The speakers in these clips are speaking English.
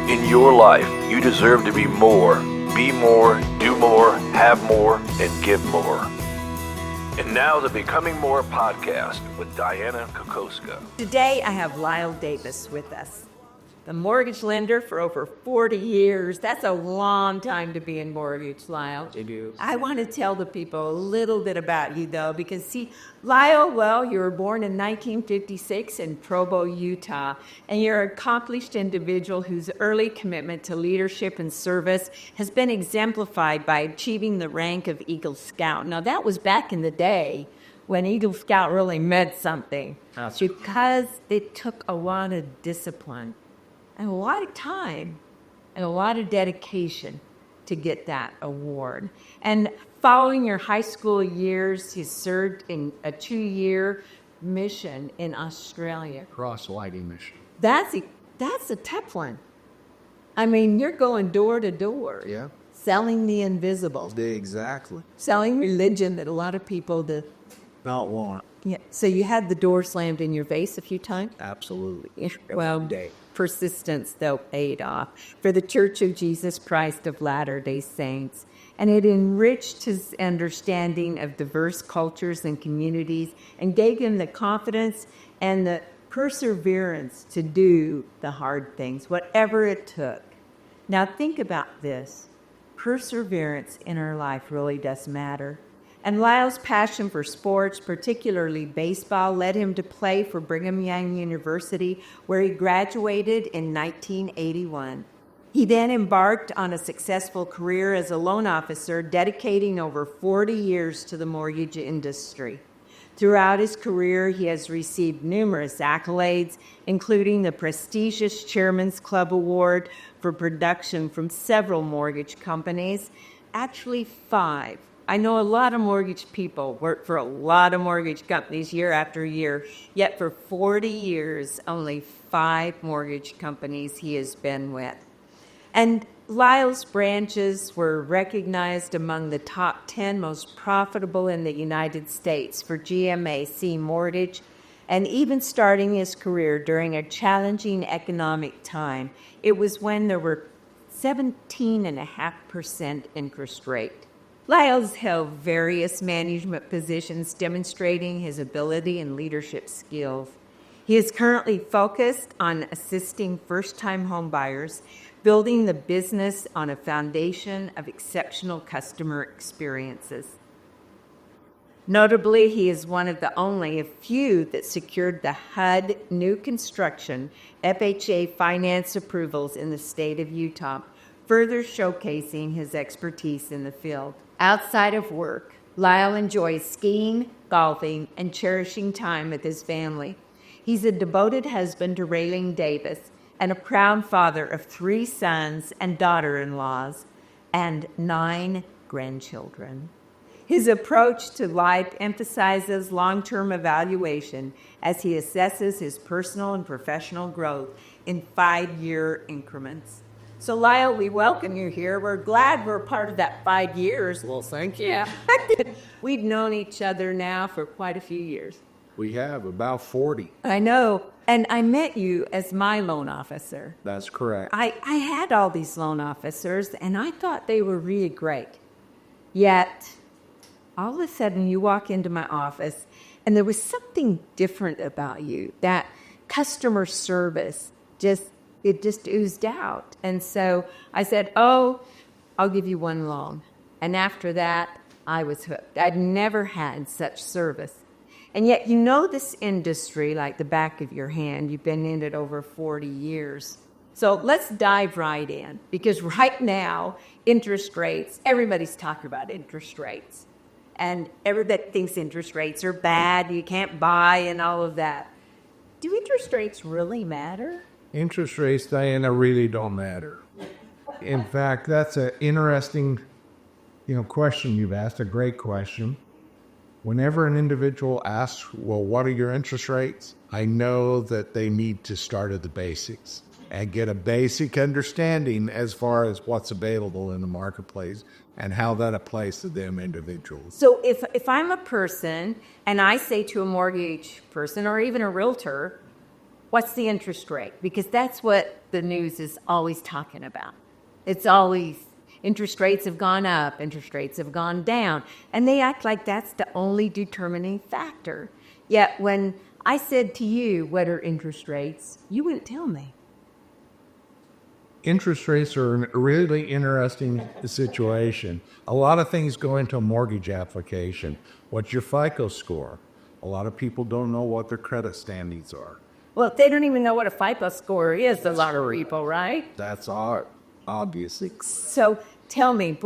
In your life, you deserve to be more, do more, have more, and give more. And now the Becoming More podcast with Dianna Kokoszka. Today I have Lyle Davis with us, the mortgage lender for over 40 years. That's a long time to be in mortgage, Lyle. It is. I want to tell the people a little bit about you, though, because, see, Lyle, well, you were born in 1956 in Provo, Utah, and you're an accomplished individual whose early commitment to leadership and service has been exemplified by achieving the rank of Eagle Scout. Now, that was back in the day when Eagle Scout really meant something, because it took a lot of discipline and a lot of time and a lot of dedication to get that award. And following your high school years, you served in a 2-year mission in Australia. Cross-lighting mission. That's a tough one. I mean, you're going door to door. Yeah. Selling the invisible. Exactly. Selling religion that a lot of people Not want. Yeah. So you had the door slammed in your face a few times? Absolutely. Well, Every day. persistence, though, paid off for the Church of Jesus Christ of Latter-day Saints. And it enriched his understanding of diverse cultures and communities and gave him the confidence and the perseverance to do the hard things, whatever it took. Now think about this. Perseverance in our life really does matter. And Lyle's passion for sports, particularly baseball, led him to play for Brigham Young University, where he graduated in 1981. He then embarked on a successful career as a loan officer, dedicating over 40 years to the mortgage industry. Throughout his career, he has received numerous accolades, including the prestigious Chairman's Club Award for production from several mortgage companies, actually 5. I know a lot of mortgage people work for a lot of mortgage companies year after year, yet for 40 years, only 5 mortgage companies he has been with. And Lyle's branches were recognized among the top 10 most profitable in the United States for GMAC Mortgage, and even starting his career during a challenging economic time. It was when there were 17.5% interest rate. Lyle's held various management positions demonstrating his ability and leadership skills. He is currently focused on assisting first-time home buyers, building the business on a foundation of exceptional customer experiences. Notably, he is one of the only a few that secured the HUD new construction FHA finance approvals in the state of Utah, further showcasing his expertise in the field. Outside of work, Lyle enjoys skiing, golfing, and cherishing time with his family. He's a devoted husband to Lyle Davis and a proud father of 3 sons and daughter-in-laws and 9 grandchildren. His approach to life emphasizes long-term evaluation as he assesses his personal and professional growth in 5-year increments. So, Lyle, we welcome you here. We're glad we're part of that 5 years. Well, thank you. Yeah. We've known each other now for quite a few years. We have about 40. I know. And I met you as my loan officer. That's correct. I had all these loan officers, and I thought they were really great. Yet, all of a sudden, you walk into my office, and there was something different about you. That customer service just oozed out. And so I said, I'll give you one loan. And after that, I was hooked. I'd never had such service. And yet you know this industry like the back of your hand. You've been in it over 40 years. So let's dive right in, because right now, interest rates, everybody's talking about interest rates. And everybody thinks interest rates are bad, you can't buy and all of that. Do interest rates really matter? Interest rates, Diana, really don't matter. In fact, that's an interesting, question you've asked, a great question. Whenever an individual asks, well, what are your interest rates? I know that they need to start at the basics and get a basic understanding as far as what's available in the marketplace and how that applies to them individuals. So if I'm a person and I say to a mortgage person or even a realtor, What's the interest rate? Because that's what the news is always talking about. It's always interest rates have gone up, interest rates have gone down, and they act like that's the only determining factor. Yet when I said to you, what are interest rates, you wouldn't tell me. Interest rates are a really interesting situation. A lot of things go into a mortgage application. What's your FICO score? A lot of people don't know what their credit standings are. Well, they don't even know what a FICO score is, a lot of people, right? That's odd, obviously. So tell me,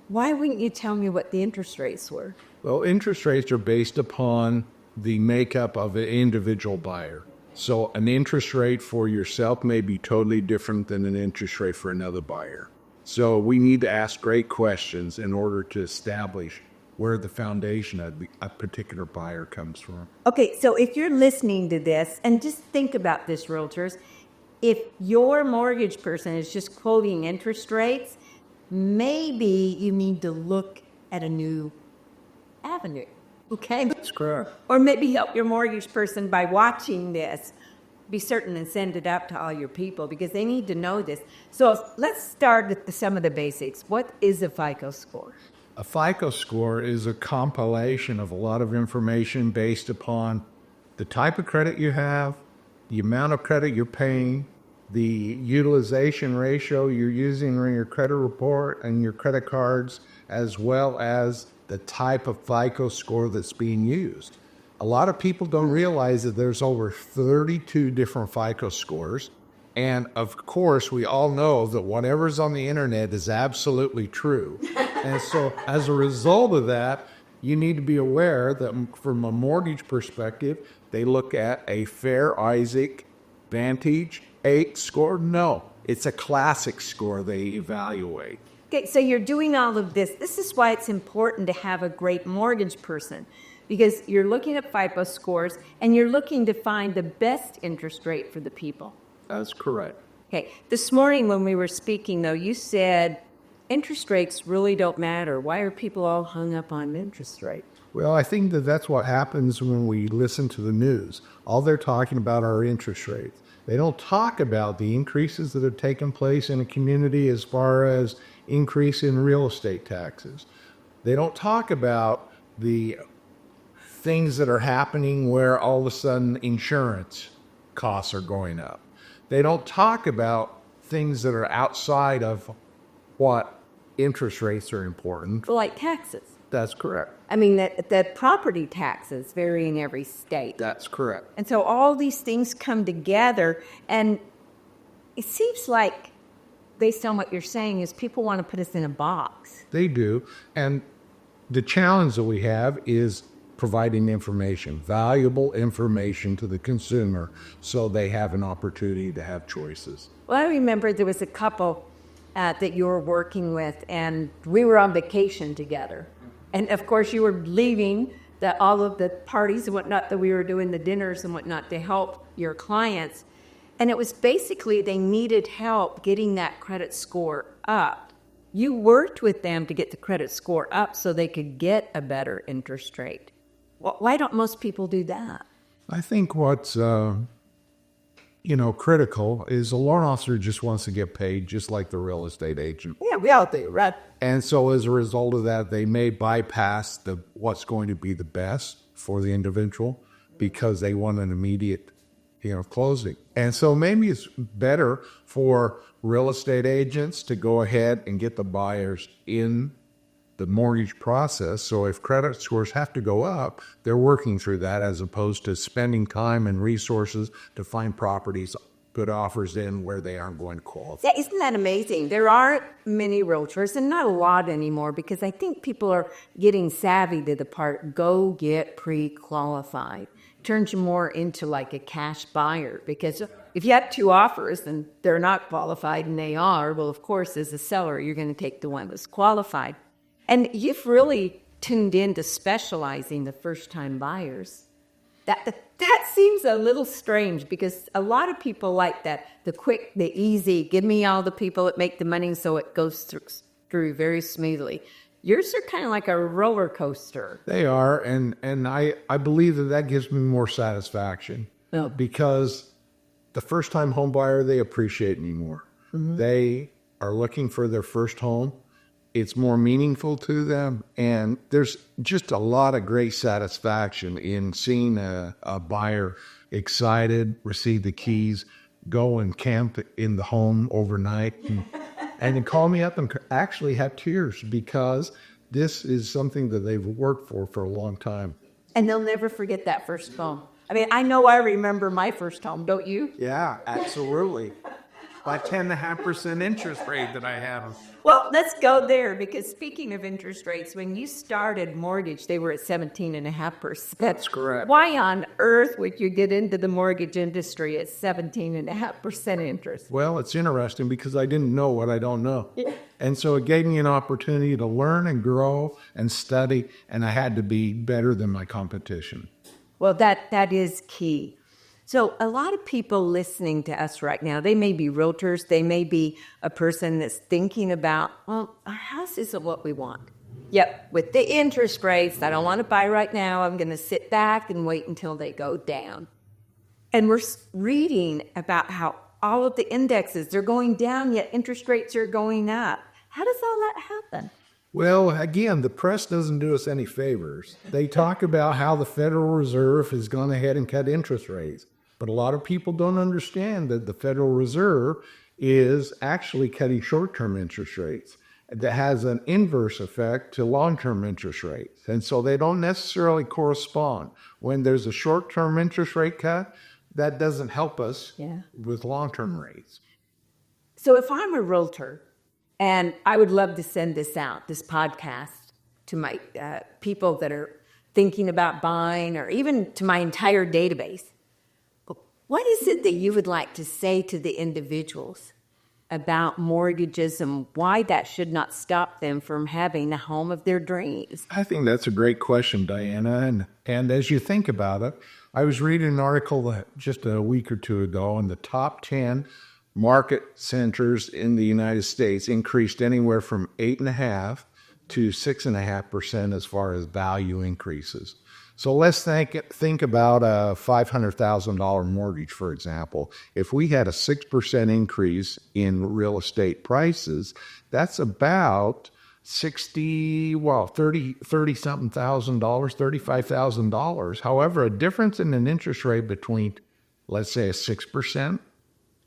why wouldn't you tell me what the interest rates were? Well, interest rates are based upon the makeup of an individual buyer. So an interest rate for yourself may be totally different than an interest rate for another buyer. So we need to ask great questions in order to establish where the foundation of a particular buyer comes from. Okay, so if you're listening to this, and just think about this, realtors, if your mortgage person is just quoting interest rates, maybe you need to look at a new avenue, okay? That's correct. Or maybe help your mortgage person by watching this. Be certain and send it out to all your people because they need to know this. So let's start with some of the basics. What is a FICO score? A FICO score is a compilation of a lot of information based upon the type of credit you have, the amount of credit you're paying, the utilization ratio you're using in your credit report and your credit cards, as well as the type of FICO score that's being used. A lot of people don't realize that there's over 32 different FICO scores. And of course, we all know that whatever's on the internet is absolutely true. And so as a result of that, you need to be aware that from a mortgage perspective, they look at a Fair Isaac Vantage 8 score. No, it's a classic score they evaluate. Okay, so you're doing all of this. This is why it's important to have a great mortgage person because you're looking at FICO scores and you're looking to find the best interest rate for the people. That's correct. Okay, this morning when we were speaking, though, you said interest rates really don't matter. Why are people all hung up on interest rate? Well, I think that that's what happens when we listen to the news. All they're talking about are interest rates. They don't talk about the increases that have taken place in a community as far as increase in real estate taxes. They don't talk about the things that are happening where all of a sudden insurance costs are going up. They don't talk about things that are outside of what interest rates are important. Like taxes. That's correct. I mean, that property taxes vary in every state. That's correct. And so all these things come together, and it seems like, based on what you're saying, is people want to put us in a box. They do. And the challenge that we have is providing information, valuable information to the consumer so they have an opportunity to have choices. Well, I remember there was a couple that you were working with, and we were on vacation together. And, of course, you were leaving all of the parties and whatnot that we were doing, the dinners and whatnot, to help your clients. And it was basically they needed help getting that credit score up. You worked with them to get the credit score up so they could get a better interest rate. Why don't most people do that? I think what's critical is a loan officer just wants to get paid just like the real estate agent. Yeah, we all do, right? And so as a result of that, they may bypass what's going to be the best for the individual because they want an immediate closing. And so maybe it's better for real estate agents to go ahead and get the buyers in the mortgage process. So if credit scores have to go up, they're working through that as opposed to spending time and resources to find properties, put offers in where they aren't going to qualify. Yeah, isn't that amazing? There aren't many realtors, and not a lot anymore, because I think people are getting savvy to the part, go get pre-qualified. Turns you more into like a cash buyer, because if you have two offers and they're not qualified and they are, well, of course, as a seller, you're going to take the one that's qualified. And you've really tuned into specializing the first-time buyers. That seems a little strange because a lot of people like that, the quick, the easy, give me all the people that make the money so it goes through very smoothly. Yours are kind of like a roller coaster. They are, and I believe that gives me more satisfaction because the first-time home buyer, they appreciate me more. They are looking for their first home. It's more meaningful to them, and there's just a lot of great satisfaction in seeing a buyer excited, receive the keys, go and camp in the home overnight, and then call me up and actually have tears because this is something that they've worked for a long time. And they'll never forget that first home. I mean, I know I remember my first home, don't you? Yeah, absolutely. By 10.5% interest rate that I have. Well, let's go there, because speaking of interest rates, when you started mortgage, they were at 17.5%. That's correct. Why on earth would you get into the mortgage industry at 17.5% interest? Well, it's interesting because I didn't know what I don't know. Yeah. And so it gave me an opportunity to learn and grow and study, and I had to be better than my competition. Well, that is key. So a lot of people listening to us right now, they may be realtors, they may be a person that's thinking about, well, our house isn't what we want. Yep, with the interest rates, I don't want to buy right now. I'm going to sit back and wait until they go down. And we're reading about how all of the indexes, they're going down, yet interest rates are going up. How does all that happen? Well, again, the press doesn't do us any favors. They talk about how the Federal Reserve has gone ahead and cut interest rates. But a lot of people don't understand that the Federal Reserve is actually cutting short-term interest rates. That has an inverse effect to long-term interest rates. And so they don't necessarily correspond. When there's a short-term interest rate cut, that doesn't help us with long-term rates. So if I'm a realtor, and I would love to send this out, this podcast, to my people that are thinking about buying, or even to my entire database, what is it that you would like to say to the individuals about mortgages and why that should not stop them from having a home of their dreams? I think that's a great question, Diana. And as you think about it, I was reading an article just a week or two ago, and the top 10 market centers in the United States increased anywhere from 8.5% to 6.5% as far as value increases. So let's think about a $500,000 mortgage, for example. If we had a 6% increase in real estate prices, that's about $30-something thousand, $35,000. However, a difference in an interest rate between, let's say, a 6%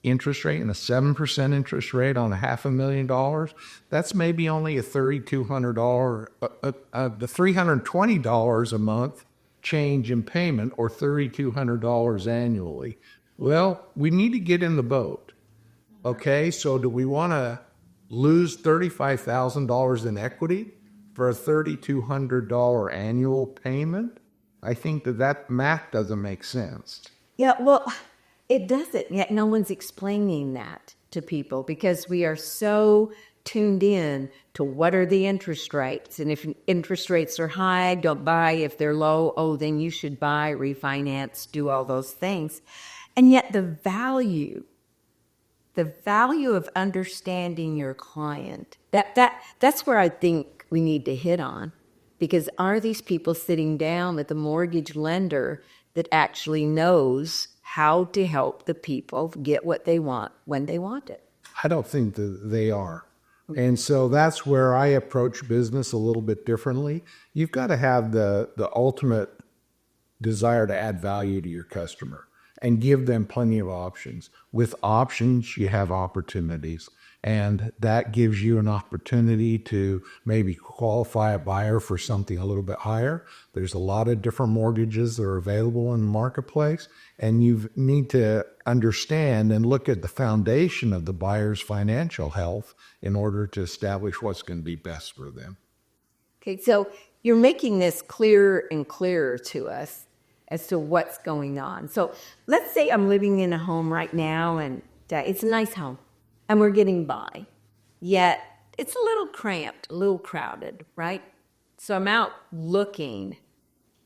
interest rate and a 7% interest rate on $500,000, that's maybe only a $3,200, the $320 a month change in payment, or $3,200 annually. Well, we need to get in the boat. Okay, so do we want to lose $35,000 in equity for a $3,200 annual payment? I think that math doesn't make sense. Yeah, well, it doesn't, yet no one's explaining that to people because we are so tuned in to what are the interest rates. And if interest rates are high, don't buy. If they're low, oh, then you should buy, refinance, do all those things. And yet the value of understanding your client, that's where I think we need to hit on. Because are these people sitting down with a mortgage lender that actually knows how to help the people get what they want when they want it? I don't think that they are. And so that's where I approach business a little bit differently. You've got to have the ultimate desire to add value to your customer and give them plenty of options. With options, you have opportunities. And that gives you an opportunity to maybe qualify a buyer for something a little bit higher. There's a lot of different mortgages that are available in the marketplace, and you need to understand and look at the foundation of the buyer's financial health in order to establish what's going to be best for them. Okay, so you're making this clearer and clearer to us as to what's going on. So let's say I'm living in a home right now, and it's a nice home. And we're getting by, yet it's a little cramped, a little crowded, right? So I'm out looking,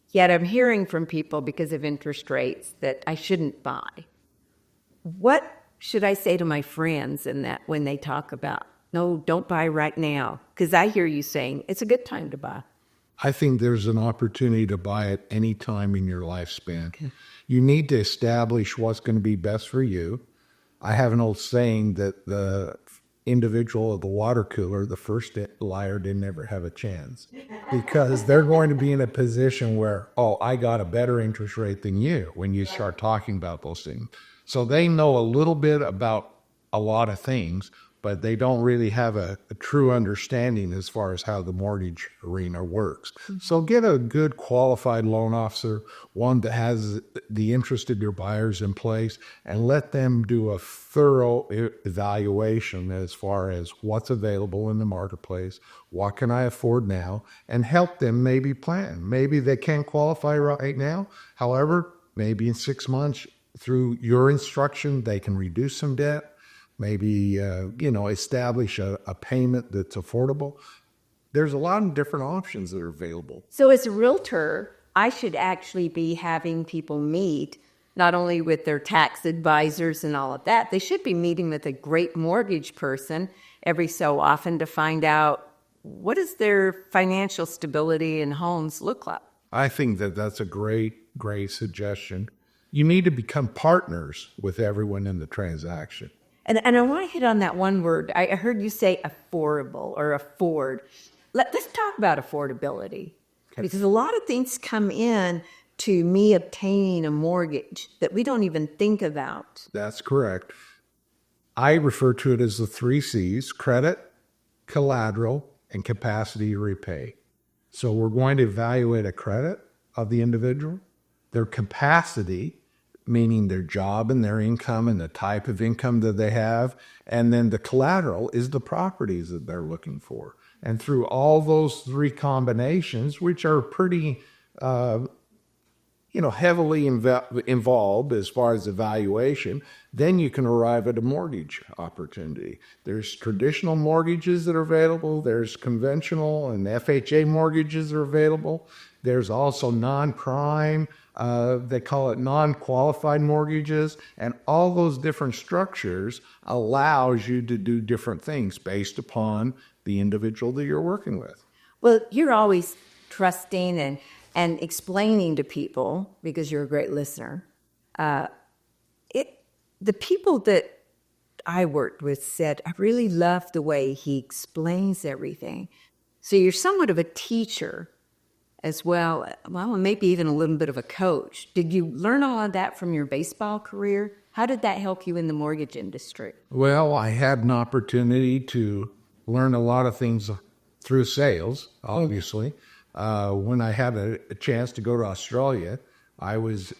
yet I'm hearing from people because of interest rates that I shouldn't buy. What should I say to my friends in that when they talk about, no, don't buy right now? Because I hear you saying it's a good time to buy. I think there's an opportunity to buy at any time in your lifespan. Okay. You need to establish what's going to be best for you. I have an old saying that the individual of the water cooler, the first liar, didn't ever have a chance, because they're going to be in a position where, oh, I got a better interest rate than you when you start talking about those things. So they know a little bit about a lot of things, but they don't really have a true understanding as far as how the mortgage arena works. So get a good qualified loan officer, one that has the interested your buyers in place, and let them do a thorough evaluation as far as what's available in the marketplace, what can I afford now, and help them maybe plan. Maybe they can't qualify right now. However, maybe in 6 months, through your instruction, they can reduce some debt. Maybe, establish a payment that's affordable. There's a lot of different options that are available. So as a realtor, I should actually be having people meet not only with their tax advisors and all of that, they should be meeting with a great mortgage person every so often to find out what does their financial stability in homes look like. I think that that's a great suggestion. You need to become partners with everyone in the transaction. And I want to hit on that one word. I heard you say affordable or afford. Let's talk about affordability. Okay. Because a lot of things come in to me obtaining a mortgage that we don't even think about. That's correct. I refer to it as the 3 C's: credit, collateral, and capacity to repay. So we're going to evaluate a credit of the individual, their capacity, meaning their job and their income and the type of income that they have. And then the collateral is the properties that they're looking for. And through all those 3 combinations, which are pretty, heavily involved as far as evaluation, then you can arrive at a mortgage opportunity. There's traditional mortgages that are available. There's conventional and FHA mortgages that are available. There's also non-prime, they call it non-qualified mortgages, and all those different structures allows you to do different things based upon the individual that you're working with. Well, you're always trusting and explaining to people, because you're a great listener. The people that I worked with said, I really love the way he explains everything. So you're somewhat of a teacher as well, maybe even a little bit of a coach. Did you learn all of that from your baseball career? How did that help you in the mortgage industry? Well, I had an opportunity to learn a lot of things through sales, obviously. When I had a chance to go to Australia, I was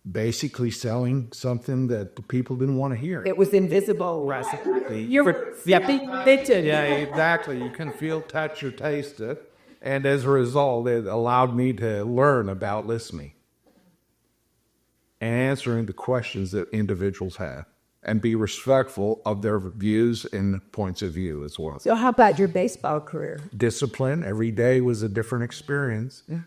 basically selling something that the people didn't want to hear. It was invisible. Yeah, exactly. You can feel, touch, or taste it. And as a result, it allowed me to learn about listening and answering the questions that individuals have and be respectful of their views and points of view as well. So how about your baseball career? Discipline. Every day was a different experience. Yeah.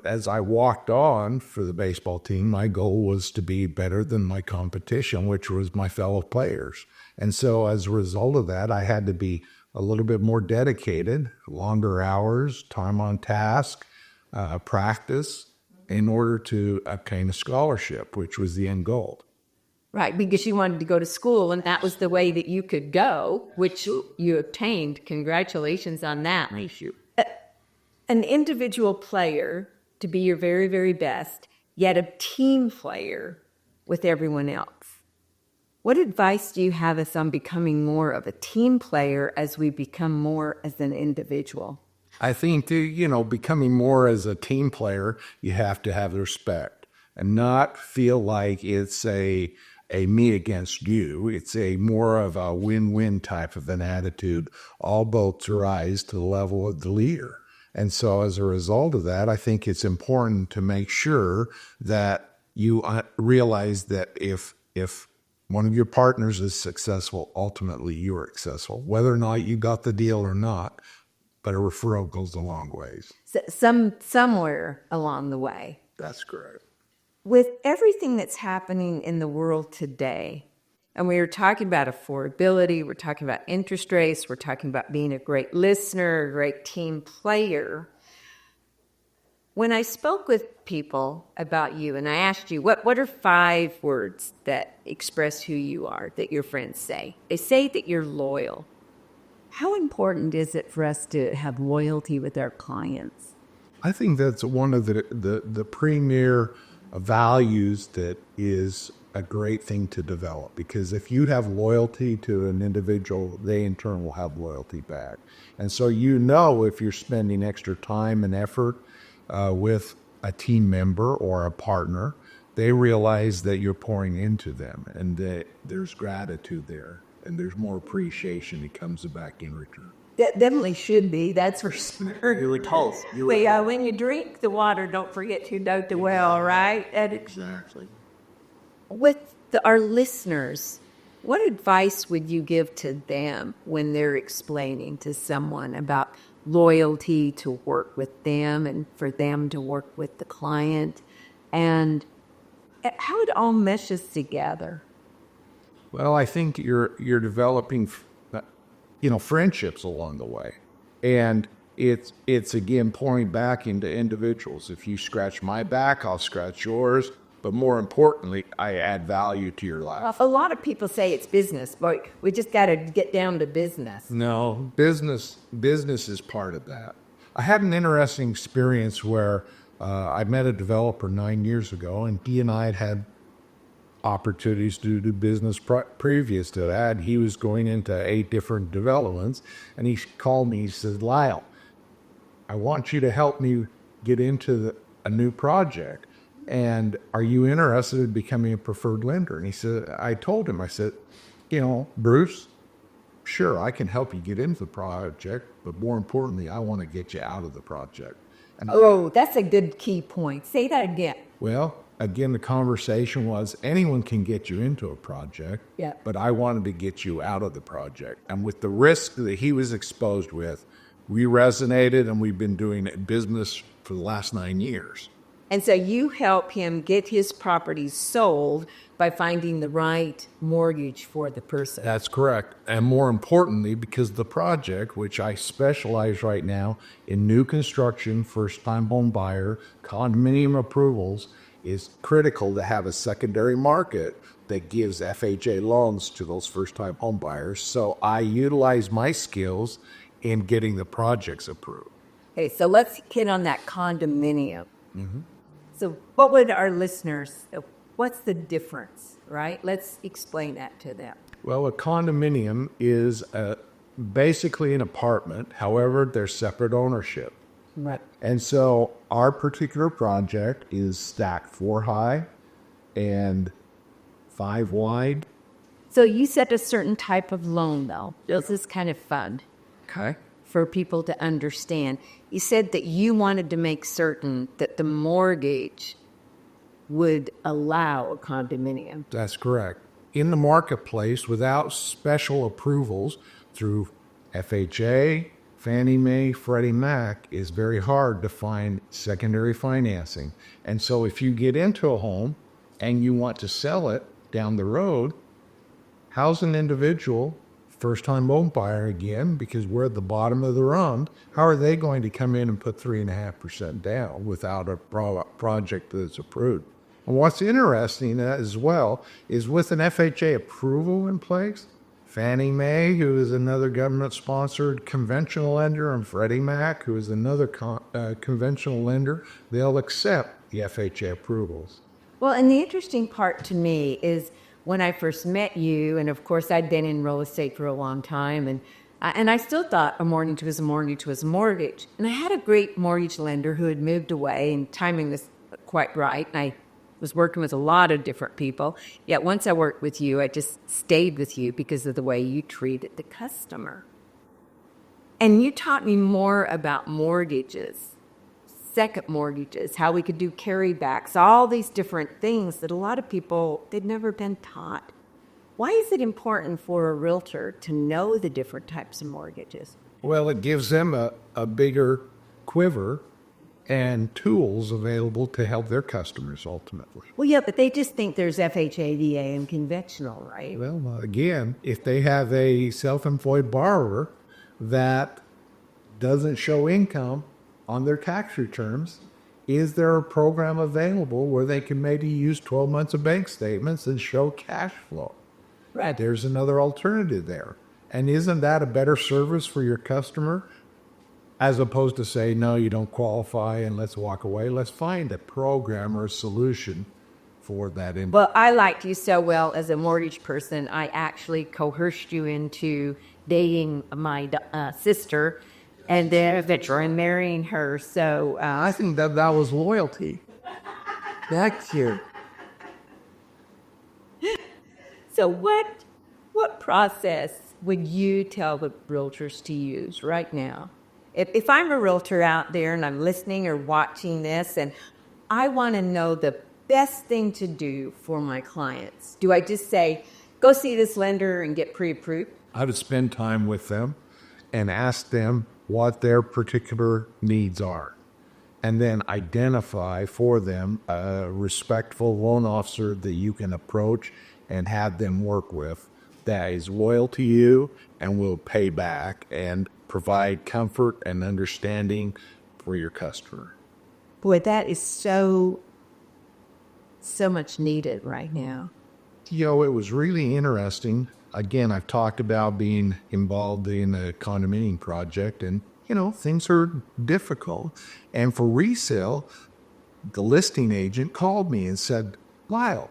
As I walked on for the baseball team, my goal was to be better than my competition, which was my fellow players. And so as a result of that, I had to be a little bit more dedicated, longer hours, time on task, practice, in order to obtain a scholarship, which was the end goal. Right, because you wanted to go to school, and that was the way that you could go, which you obtained. Congratulations on that. Thank you. An individual player to be your very, very best, yet a team player with everyone else. What advice do you have us on becoming more of a team player as we become more as an individual? I think, becoming more as a team player, you have to have respect and not feel like it's a me against you. It's a more of a win-win type of an attitude. All boats rise to the level of the leader. And so as a result of that, I think it's important to make sure that you realize that if one of your partners is successful, ultimately you are successful, whether or not you got the deal or not, but a referral goes a long ways. Somewhere along the way. That's correct. With everything that's happening in the world today, and we were talking about affordability, we're talking about interest rates, we're talking about being a great listener, a great team player, When I spoke with people about you and I asked you, what are 5 words that express who you are that your friends say? They say that you're loyal. How important is it for us to have loyalty with our clients? I think that's one of the premier values that is a great thing to develop, because if you have loyalty to an individual, they in turn will have loyalty back. And so if you're spending extra time and effort with a team member or a partner, they realize that you're pouring into them and that there's gratitude there and there's more appreciation that comes back in return. That definitely should be, that's for sure. You were told. When you drink the water, don't forget to note the well, right? Exactly. With our listeners, what advice would you give to them when they're explaining to someone about loyalty to work with them and for them to work with the client, and how it all meshes together? Well, I think you're developing, friendships along the way, and it's again pouring back into individuals. If you scratch my back, I'll scratch yours. But more importantly, I add value to your life. A lot of people say it's business, but we just got to get down to business. No, business is part of that. I had an interesting experience where I met a developer 9 years ago, and he and I had opportunities to do business previous to that. He was going into 8 different developments, and he called me. He said, "Lyle, I want you to help me get into a new project. And are you interested in becoming a preferred lender?" And he said, I told him, I said, "Bruce, sure, I can help you get into the project, but more importantly, I want to get you out of the project." And that's a good key point. Say that again. well, again, the conversation was anyone can get you into a project, Yeah. but I wanted to get you out of the project. And with the risk that he was exposed with, we resonated, and we've been doing business for the last 9 years. And so you help him get his properties sold by finding the right mortgage for the person. That's correct. And more importantly, because the project, which I specialize right now in new construction, first-time home buyer, condominium approvals, is critical to have a secondary market that gives FHA loans to those first-time home buyers. So I utilize my skills in getting the projects approved. Okay, so let's get on that condominium. Mm-hmm. So what would our listeners, what's the difference, right? Let's explain that to them. Well, a condominium is basically an apartment. However, they're separate ownership. Right. And so our particular project is stacked 4 high and 5 wide. So you set a certain type of loan, though. This is kind of fun. Okay. For people to understand. You said that you wanted to make certain that the mortgage would allow a condominium. That's correct. In the marketplace, without special approvals through FHA, Fannie Mae, Freddie Mac, is very hard to find secondary financing. And so if you get into a home and you want to sell it down the road, how's an individual, first-time home buyer again, because we're at the bottom of the rung, how are they going to come in and put 3.5% down without a project that's approved? And what's interesting as well is with an FHA approval in place, Fannie Mae, who is another government-sponsored conventional lender, and Freddie Mac, who is another conventional lender, they'll accept the FHA approvals. Well, and the interesting part to me is when I first met you, and of course I'd been in real estate for a long time, and I still thought a mortgage was a mortgage was a mortgage. And I had a great mortgage lender who had moved away, and timing was quite right, and I was working with a lot of different people. Yet once I worked with you, I just stayed with you because of the way you treated the customer. And you taught me more about mortgages, second mortgages, how we could do carrybacks, all these different things that a lot of people, they'd never been taught. Why is it important for a realtor to know the different types of mortgages? Well, it gives them a bigger quiver and tools available to help their customers ultimately. Well, yeah, but they just think there's FHA, VA, and conventional, right? Well, again, if they have a self-employed borrower that doesn't show income on their tax returns, is there a program available where they can maybe use 12 months of bank statements and show cash flow? Right. There's another alternative there. And isn't that a better service for your customer? As opposed to say, no, you don't qualify and let's walk away. Let's find a program or a solution for that. Well, I liked you so well as a mortgage person. I actually coerced you into dating my sister and then eventually marrying her. So I think that was loyalty. That's you. So what process would you tell the realtors to use right now? If I'm a realtor out there and I'm listening or watching this and I want to know the best thing to do for my clients, do I just say, go see this lender and get pre-approved? I would spend time with them and ask them what their particular needs are, and then identify for them a respectful loan officer that you can approach and have them work with that is loyal to you and will pay back and provide comfort and understanding for your customer. Boy, that is so much needed right now. It was really interesting. Again, I've talked about being involved in a condominium project, and, things are difficult. And for resale, the listing agent called me and said, Lyle,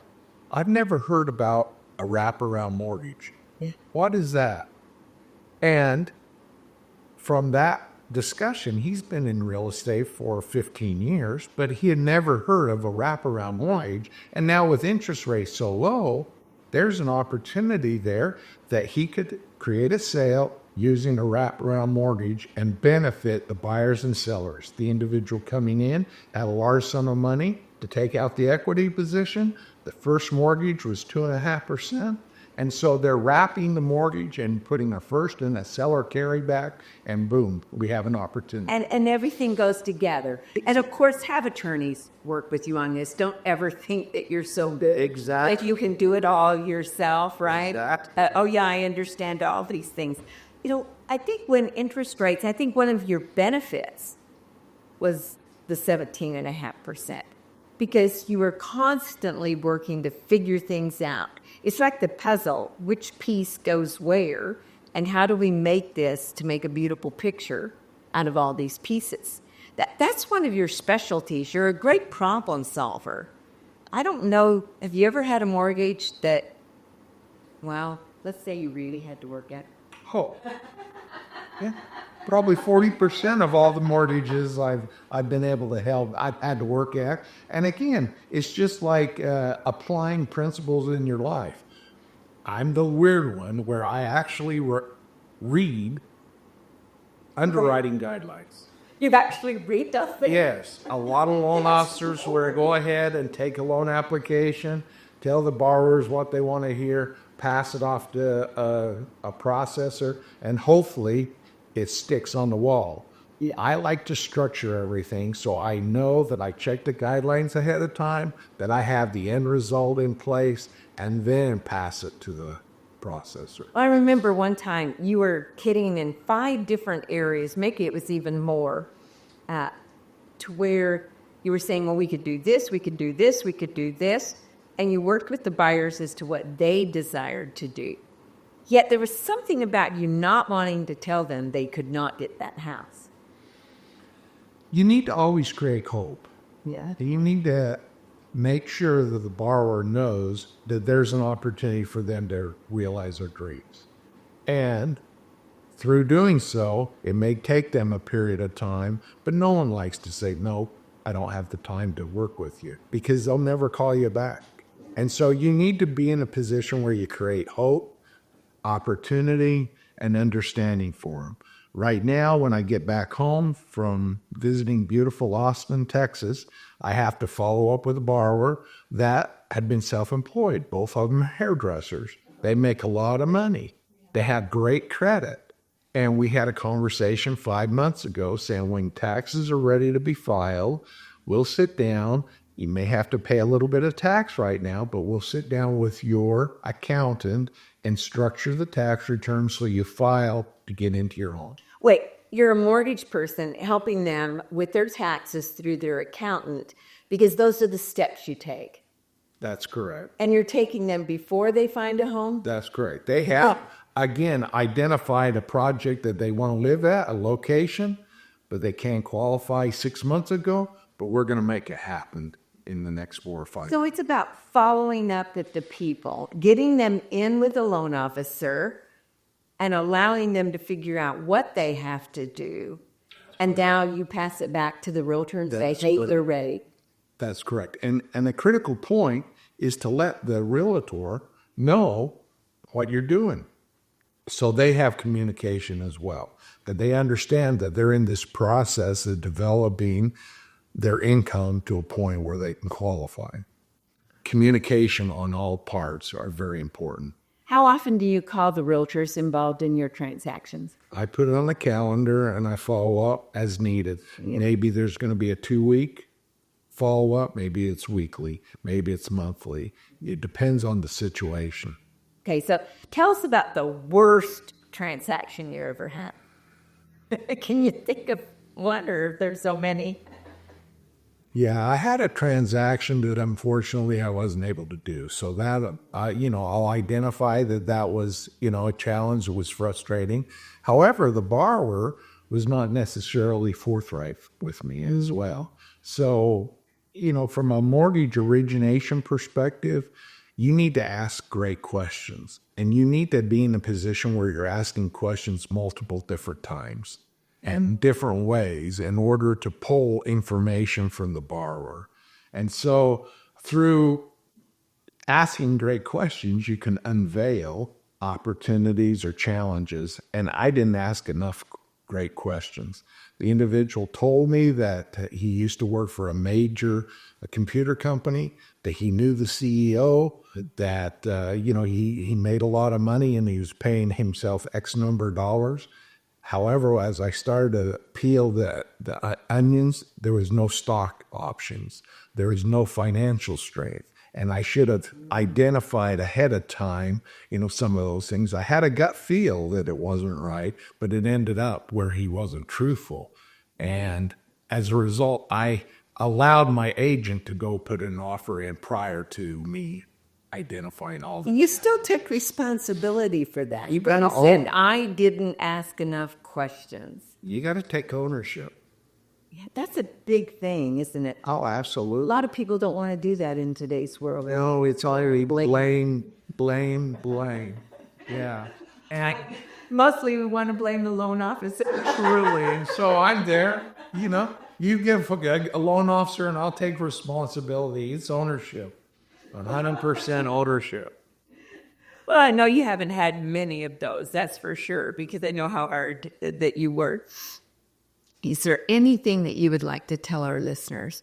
I've never heard about a wraparound mortgage. Yeah. What is that? And from that discussion, he's been in real estate for 15 years, but he had never heard of a wraparound mortgage. And now with interest rates so low, there's an opportunity there that he could create a sale using a wraparound mortgage and benefit the buyers and sellers. The individual coming in had a large sum of money to take out the equity position. The first mortgage was 2.5%. And so they're wrapping the mortgage and putting a first and a seller carryback, and boom, we have an opportunity. And everything goes together. And of course, have attorneys work with you on this. Don't ever think that you're so good. Exactly. Like you can do it all yourself, right? Exactly. Oh, yeah, I understand all these things. I think when interest rates, I think one of your benefits was the 17.5%, because you were constantly working to figure things out. It's like the puzzle, which piece goes where, and how do we make this to make a beautiful picture out of all these pieces? That's one of your specialties. You're a great problem solver. I don't know, have you ever had a mortgage that, well, let's say you really had to work at? Oh, yeah. Probably 40% of all the mortgages I've been able to help, I've had to work at. And again, it's just like applying principles in your life. I'm the weird one where I actually read underwriting guidelines. You've actually read those things? Yes, a lot of loan officers where go ahead and take a loan application, tell the borrowers what they want to hear, pass it off to a processor, and hopefully it sticks on the wall. I like to structure everything so I know that I check the guidelines ahead of time, that I have the end result in place, and then pass it to the processor. I remember one time you were kidding in 5 different areas, maybe it was even more, to where you were saying, well, we could do this, we could do this, we could do this, and you worked with the buyers as to what they desired to do. Yet there was something about you not wanting to tell them they could not get that house. You need to always create hope. Yeah. You need to make sure that the borrower knows that there's an opportunity for them to realize their dreams. And through doing so, it may take them a period of time, but no one likes to say, no, I don't have the time to work with you, because they'll never call you back. And so you need to be in a position where you create hope, opportunity, and understanding for them. Right now, when I get back home from visiting beautiful Austin, Texas, I have to follow up with a borrower that had been self-employed. Both of them are hairdressers. They make a lot of money. They have great credit. And we had a conversation 5 months ago saying when taxes are ready to be filed, we'll sit down. You may have to pay a little bit of tax right now, but we'll sit down with your accountant and structure the tax return so you file to get into your home. Wait, you're a mortgage person helping them with their taxes through their accountant because those are the steps you take. That's correct. And you're taking them before they find a home? That's correct. They have, again, identified a project that they want to live at, a location, but they can't qualify 6 months ago, but we're going to make it happen in the next 4 or 5 So it's about following up with the people, getting them in with a loan officer, and allowing them to figure out what they have to do. And now you pass it back to the realtor and say, hey, they're ready. That's correct. And the critical point is to let the realtor know what you're doing. So they have communication as well, that they understand that they're in this process of developing their income to a point where they can qualify. Communication on all parts are very important. How often do you call the realtors involved in your transactions? I put it on the calendar and I follow up as needed. Maybe there's going to be a 2-week follow-up. Maybe it's weekly. Maybe it's monthly. It depends on the situation. Okay, so tell us about the worst transaction you ever had. Can you think of one, or there's so many? Yeah, I had a transaction that unfortunately I wasn't able to do. So that, I'll identify that was, a challenge. It was frustrating. However, the borrower was not necessarily forthright with me as well. So, from a mortgage origination perspective, you need to ask great questions. And you need to be in a position where you're asking questions multiple different times and different ways in order to pull information from the borrower. And so through asking great questions, you can unveil opportunities or challenges. And I didn't ask enough great questions. The individual told me that he used to work for a major computer company, that he knew the CEO, that, he made a lot of money and he was paying himself X number of dollars. However, as I started to peel the onions, there was no stock options. There was no financial strength. And I should have identified ahead of time, some of those things. I had a gut feel that it wasn't right, but it ended up where he wasn't truthful. And as a result, I allowed my agent to go put an offer in prior to me identifying all that. You still took responsibility for that. You said, I didn't ask enough questions. You got to take ownership. Yeah, that's a big thing, isn't it? Oh, absolutely. A lot of people don't want to do that in today's world. No, it's already blame. Yeah. And mostly we want to blame the loan officer. Truly. And so I'm there, you give a loan officer and I'll take responsibility. It's ownership. 100% ownership. Well, I know you haven't had many of those, that's for sure, because I know how hard that you work. Is there anything that you would like to tell our listeners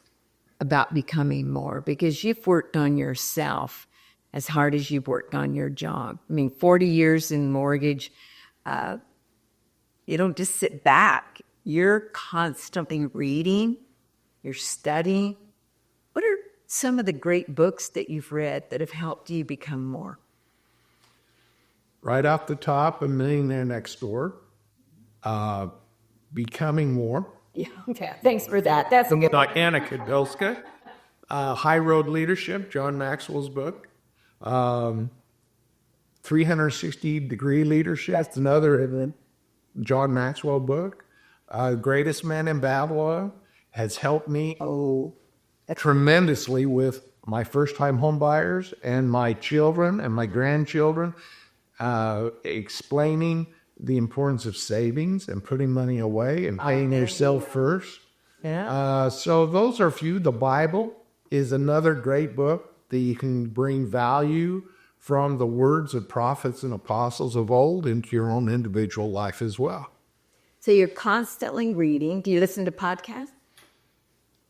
about becoming more? Because you've worked on yourself as hard as you've worked on your job. 40 years in mortgage, you don't just sit back. You're constantly reading, you're studying. What are some of the great books that you've read that have helped you become more? Right off the top, A Millionaire Next Door, Becoming More. Yeah, okay. Thanks for that. That's Dianna Kokoszka, High Road Leadership, John Maxwell's book. 360-Degree Leadership, that's another John Maxwell book. Greatest Man in Babylon has helped me tremendously with my first-time home buyers and my children and my grandchildren, explaining the importance of savings and putting money away and paying yourself first. Yeah. So those are a few. The Bible is another great book that you can bring value from the words of prophets and apostles of old into your own individual life as well. So you're constantly reading. Do you listen to podcasts?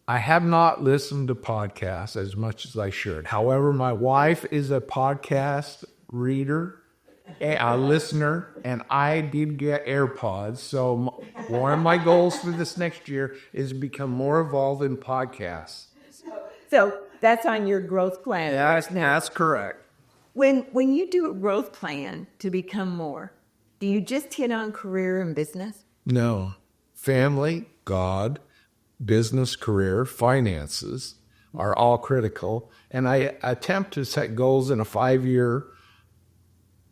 I have not listened to podcasts as much as I should. However, my wife is a podcast reader, a listener, and I did get AirPods. So one of my goals for this next year is to become more involved in podcasts. So that's on your growth plan. That's correct. When you do a growth plan to become more, do you just hit on career and business? No, family, God, business, career, finances are all critical. And I attempt to set goals in a 5-year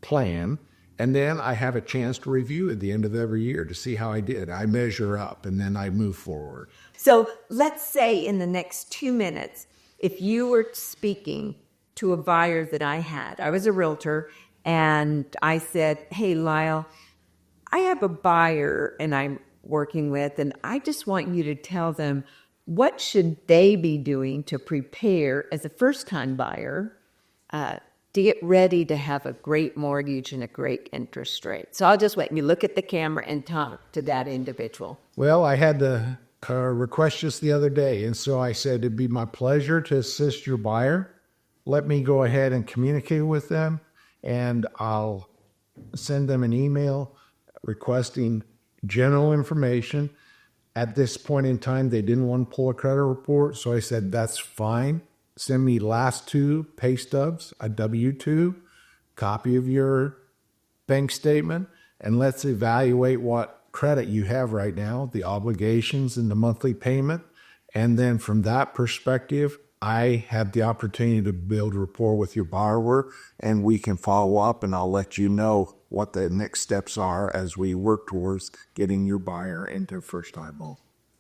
plan. And then I have a chance to review at the end of every year to see how I did. I measure up and then I move forward. So let's say in the next 2 minutes, if you were speaking to a buyer that I was a realtor, and I said, hey, Lyle, I have a buyer and I'm working with, and I just want you to tell them what should they be doing to prepare as a first-time buyer to get ready to have a great mortgage and a great interest rate. So I'll just wait. You look at the camera and talk to that individual. Well, I had the request just the other day, and so I said it'd be my pleasure to assist your buyer. Let me go ahead and communicate with them, and I'll send them an email requesting general information. At this point in time, they didn't want to pull a credit report, so I said, that's fine. Send me last 2 pay stubs, a W-2, copy of your bank statement, and let's evaluate what credit you have right now, the obligations and the monthly payment. And then from that perspective, I have the opportunity to build rapport with your borrower, and we can follow up, and I'll let you know what the next steps are as we work towards getting your buyer into a first-time home.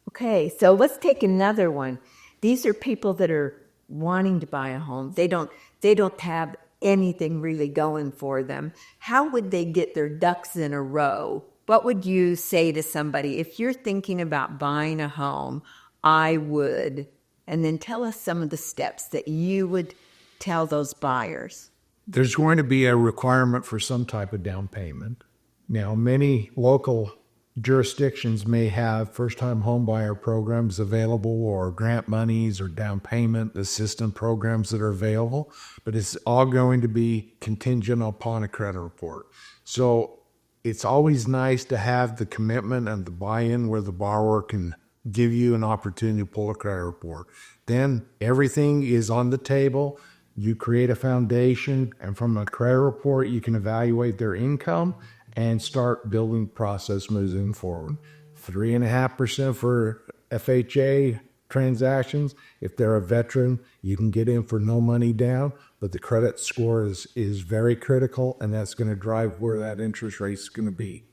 Okay, so let's take another one. These are people that are wanting to buy a home. They don't have anything really going for them. How would they get their ducks in a row? What would you say to somebody if you're thinking about buying a home? I would, and then tell us some of the steps that you would tell those buyers. There's going to be a requirement for some type of down payment. Now, many local jurisdictions may have first-time homebuyer programs available, or grant monies or down payment assistance programs that are available, but it's all going to be contingent upon a credit report. So it's always nice to have the commitment and the buy-in where the borrower can give you an opportunity to pull a credit report. Then everything is on the table. You create a foundation, and from a credit report, you can evaluate their income and start building the process moving forward. 3.5% for FHA transactions. If they're a veteran, you can get in for no money down, but the credit score is very critical, and that's going to drive where that interest rate is going to be.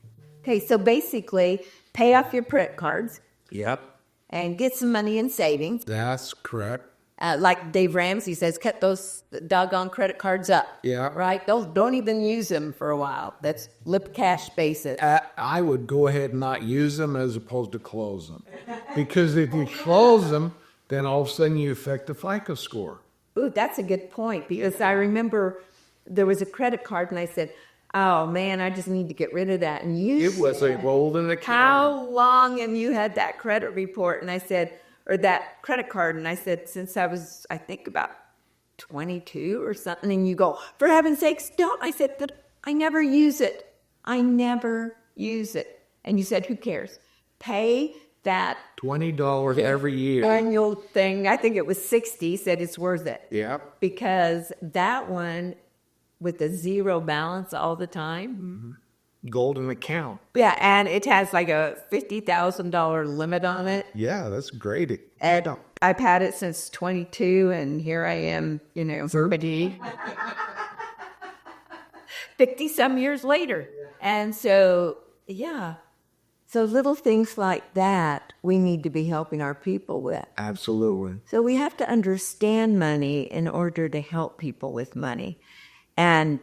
Okay, so basically, pay off your credit cards. Yep. And get some money in savings. That's correct. Like Dave Ramsey says, cut those doggone credit cards up. Yeah. Right? Don't even use them for a while. That's lip cash basis. I would go ahead and not use them as opposed to close them. Because if you close them, then all of a sudden you affect the FICO score. Ooh, that's a good point. Because I remember there was a credit card and I said, oh man, I just need to get rid of that. And you It was a golden account. how long have you had that credit report? And I said, or that credit card. And I said, since I was, I think about 22 or something. And you go, for heaven's sakes, don't. I said, but I never use it. I never use it. And you said, who cares? Pay that $20 every year. annual thing. I think it was 60, said it's worth it. Yep. Because that one with a zero balance all the time. Mm-hmm. Golden account. Yeah, and it has like a $50,000 limit on it. Yeah, that's great. And I've had it since 22, and here I am, 30. 50-some years later. And so, yeah. So little things like that we need to be helping our people with. Absolutely. So we have to understand money in order to help people with money. And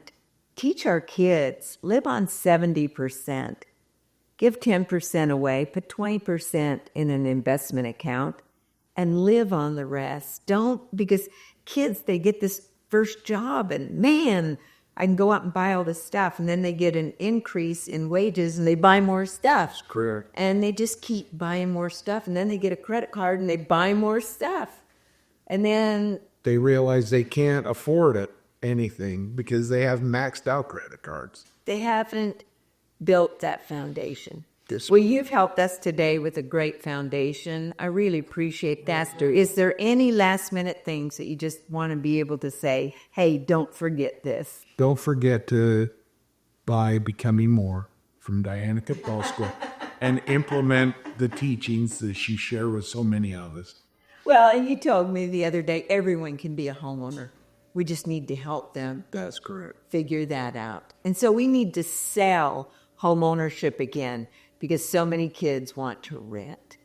teach our kids, live on 70%, give 10% away, put 20% in an investment account, and live on the rest. Because kids, they get this first job, and man, I can go out and buy all this stuff, and then they get an increase in wages, and they buy more stuff. That's correct. And they just keep buying more stuff, and then they get a credit card, and they buy more stuff. And then They realize they can't afford anything because they have maxed out credit cards. they haven't built that foundation. Well, you've helped us today with a great foundation. I really appreciate that. Is there any last minute things that you just want to be able to say, hey, don't forget this? Don't forget to buy Becoming More from Dianna Kokoszka. and implement the teachings that she shared with so many of us. Well, and you told me the other day, everyone can be a homeowner. We just need to help them That's correct. figure that out. And so we need to sell home ownership again because so many kids want to rent.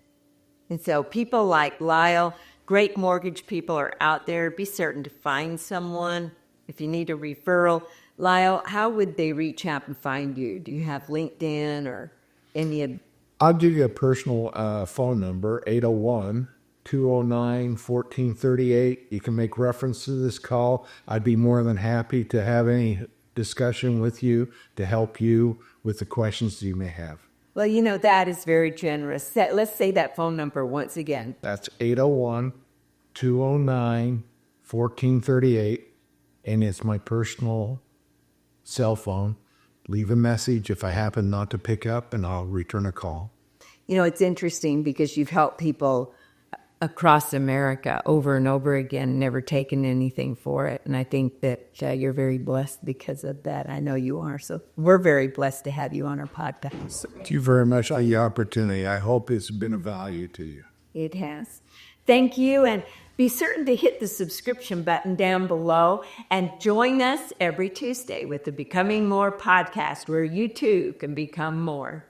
And so people like Lyle, great mortgage people are out there. Be certain to find someone. If you need a referral, Lyle, how would they reach out and find you? Do you have LinkedIn or any? I'll give you a personal phone number, 801-209-1438. You can make reference to this call. I'd be more than happy to have any discussion with you to help you with the questions you may have. Well, that is very generous. Let's say that phone number once again. That's 801-209-1438, and it's my personal cell phone. Leave a message if I happen not to pick up, and I'll return a call. It's interesting because you've helped people across America over and over again, never taken anything for it. And I think that you're very blessed because of that. I know you are. So we're very blessed to have you on our podcast. Thank you very much for the opportunity. I hope it's been of value to you. It has. Thank you. And be certain to hit the subscription button down below and join us every Tuesday with the Becoming More podcast, where you too can become more.